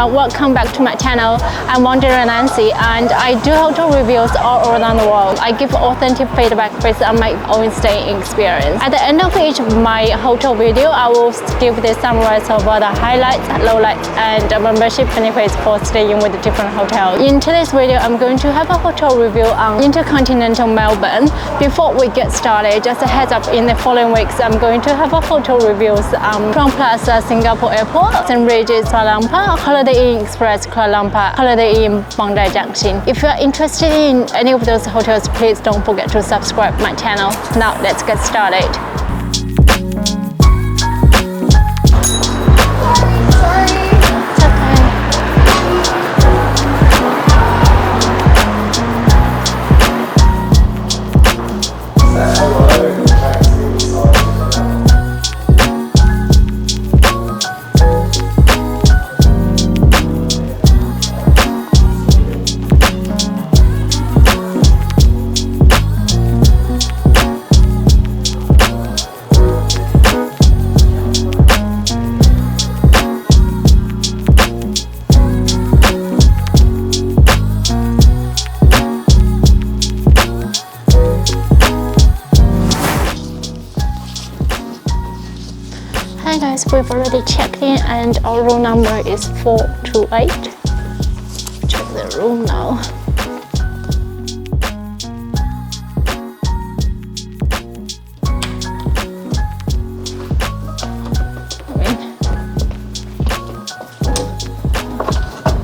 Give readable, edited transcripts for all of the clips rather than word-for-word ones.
everyone, welcome back to my channel. I'm Nancy and I do hotel reviews all around the world. I give authentic feedback based on my own staying experience. At the end of each of my hotel video, I will give the summary of the highlights, lowlights and membership benefits for staying with different hotels. In today's video, I'm going to have a hotel review on InterContinental Melbourne. Before we get started, just a heads up, in the following weeks, I'm going to have a hotel reviews on Crown Plaza Singapore Airport, St. Regis Kuala Lumpur, Holiday Inn Express Kuala Lumpur, Holiday Inn Bondi Junction. If you are interested in any of those hotels, please don't forget to subscribe my channel. Now let's get started. Hi guys, we've already checked in and our room number is 428. Check the room now.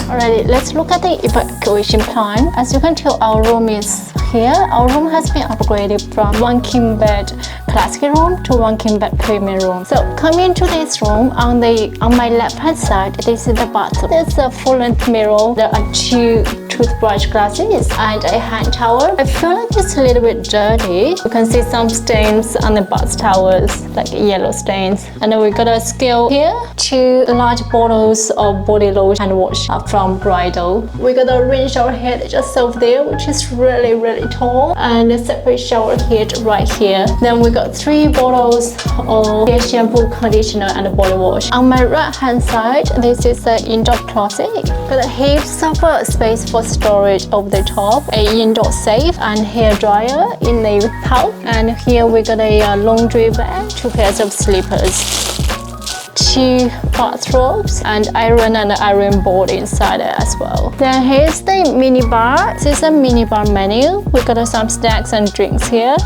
Alrighty, let's look at the evacuation plan. As you can tell, our room is here. Our room has been upgraded from 1 king bed classic room to 1 king bed premium room. So coming to this room, on my left hand side, this is the bathroom. There's a full length mirror. There are 2 toothbrush glasses and a hand towel. I feel like it's a little bit dirty. You can see some stains on the bath towels, like yellow stains. And then we got a scale here, 2 large bottles of body lotion and wash from Rialto. We got a rain shower head just over there, which is really tall, and a separate shower head right here. Then we got 3 bottles of hair shampoo, conditioner and body wash. On my right hand side, this is the indoor closet. Got a heaps of space for storage over the top, a indoor safe and hair dryer in the house. And here we got a laundry bag, 2 pairs of slippers, 2 bathrobes and iron board inside it as well. Then here's the mini bar. This is a mini bar menu. We got some snacks and drinks here.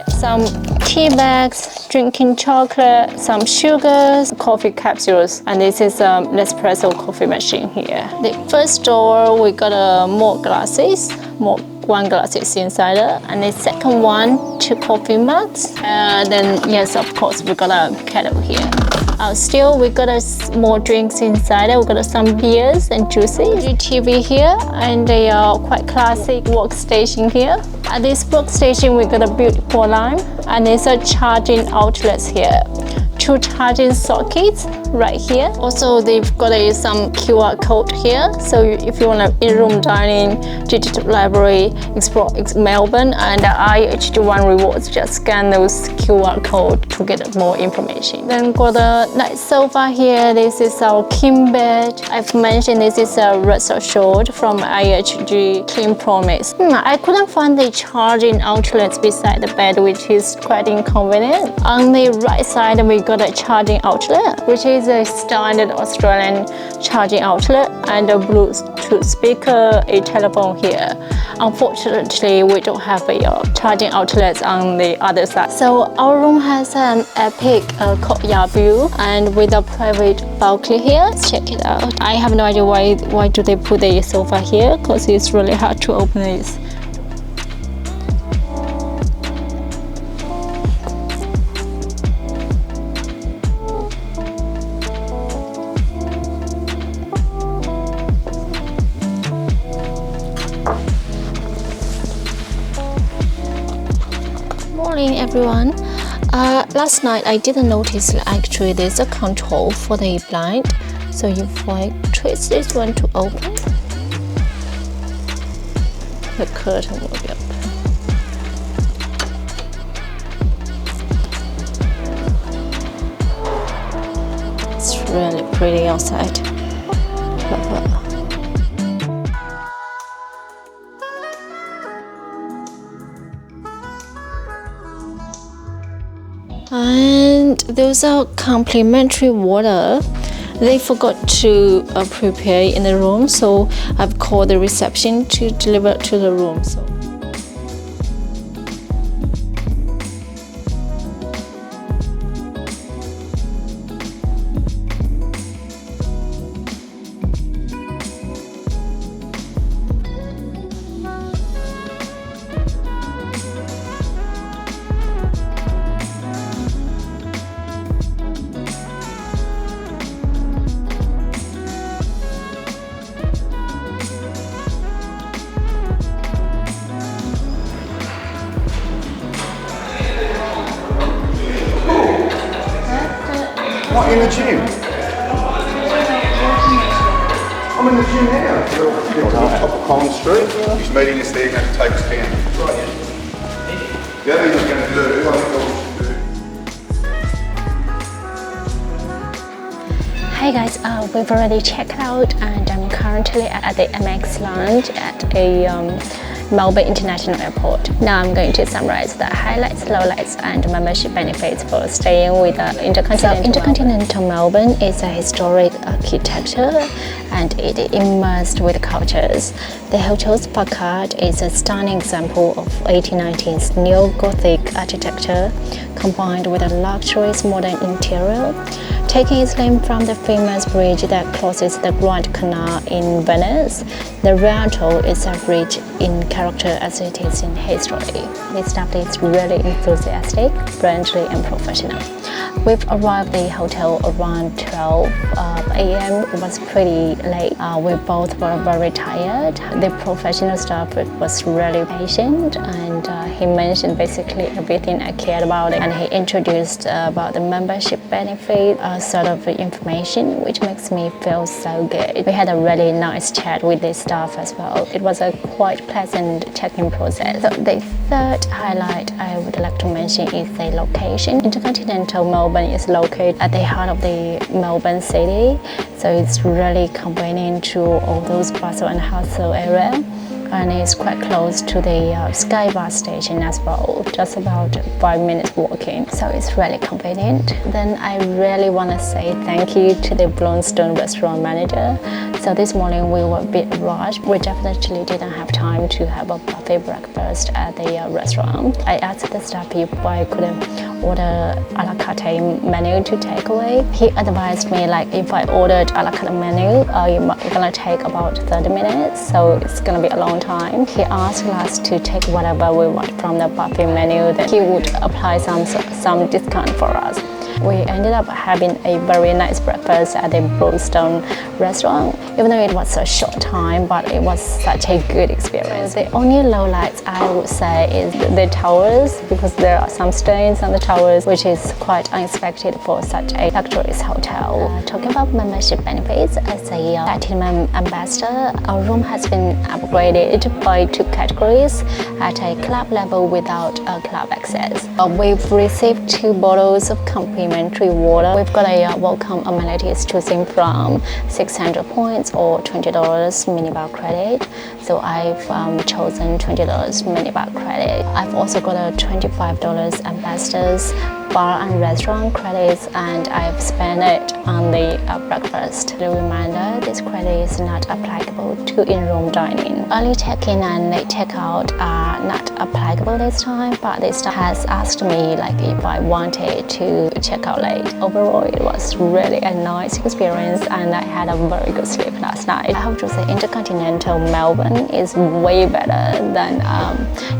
Some tea bags, drinking chocolate, some sugars, coffee capsules, and this is an espresso coffee machine here. The first door, we got more glasses, more wine glasses inside it, and the second one, 2 coffee mugs. Then yes, of course, we got a kettle here. Still, we got more drinks inside it. We got some beers and juices. TV here and a quite classic workstation here. At this workstation, we got a beautiful lamp and there's a charging outlets here. 2 charging sockets right here. Also, they've got some QR code here. So if you want to in-room dining, digital library, explore Melbourne and IHG1 rewards, just scan those QR code to get more information. Then got a nice sofa here. This is our king bed. I've mentioned this is a rest assured from IHG Clean Promise. I couldn't find the charging outlets beside the bed, which is quite inconvenient. On the right side, we got a charging outlet, which is a standard Australian charging outlet, and a Bluetooth speaker, a telephone here. Unfortunately, we don't have a charging outlet on the other side. So our room has an epic courtyard view and with a private balcony here. Let's check it out. I have no idea why do they put the sofa here, because it's really hard to open this. Morning everyone. Last night I didn't notice that actually there's a control for the blind. So if I twist this one to open, the curtain will be open. It's really pretty outside. And those are complimentary water. They forgot to prepare in the room, so I've called the reception to deliver to the room. So. What, in the gym? I'm in the gym now. You're on top of Collins Street. He's meeting us there, going to take us down. Right, yeah. The other thing we're going to do, I think what we should do. Hi guys, we've already checked out and I'm currently at the MX Lounge at a Melbourne International Airport. Now I'm going to summarize the highlights, lowlights and membership benefits for staying with InterContinental. InterContinental Melbourne is a historic architecture and it is immersed with cultures. The hotel's façade is a stunning example of 1890s neo-Gothic architecture combined with a luxurious modern interior. Taking its name from the famous bridge that crosses the Grand Canal in Venice, the Rialto is as rich in character as it is in history. The staff is really enthusiastic, friendly and professional. We've arrived at the hotel around 12 a.m. It was pretty late. We both were very tired. The professional staff was really patient and he mentioned basically everything I cared about it. And he introduced about the membership benefit, sort of information, which makes me feel so good. We had a really nice chat with the staff as well. It was a quite pleasant check-in process. So the third highlight I would like to mention is the location. InterContinental Melbourne is located at the heart of the Melbourne city, so it's really convenient to all those bustle and hustle area. And it's quite close to the Sky Bus station as well, just about 5 minutes walking, so it's really convenient. Then I really want to say thank you to the Bluestone restaurant manager. So this morning we were a bit rushed. We definitely didn't have time to have a buffet breakfast at the restaurant. I asked the staff if I could order a la carte menu to take away. He advised me like if I ordered a la carte menu, it's gonna take about 30 minutes, so it's gonna be a long time. He asked us to take whatever we want from the buffet menu, that he would apply some discount for us. We ended up having a very nice breakfast at the Bluestone restaurant, even though it was a short time, but it was such a good experience. The only lowlights I would say is the towers, because there are some stains on the towers, which is quite unexpected for such a luxurious hotel. Talking about membership benefits, as a Platinum Ambassador, our room has been upgraded by 2 categories at a club level without a club access. We've received 2 bottles of complimentary water. We've got a welcome amenities choosing from 600 points or $20 minibar credit. So I've chosen $20 minibar credit. I've also got a $25 ambassadors bar and restaurant credits, and I've spent it on the breakfast. The reminder, this credit is not applicable to in-room dining. Early check-in and late check-out are not applicable this time, but the staff has asked me like if I wanted to check out late. Overall, it was really a nice experience and I had a very good sleep last night. I have to say InterContinental Melbourne is way better than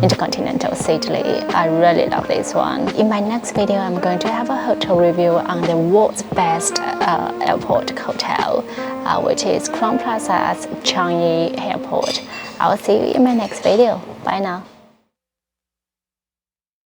InterContinental Sydney. I really love this one. In my next video, I'm going to have a hotel review on the world's best airport hotel, which is Crown Plaza's Changi Airport. I'll see you in my next video. Bye now.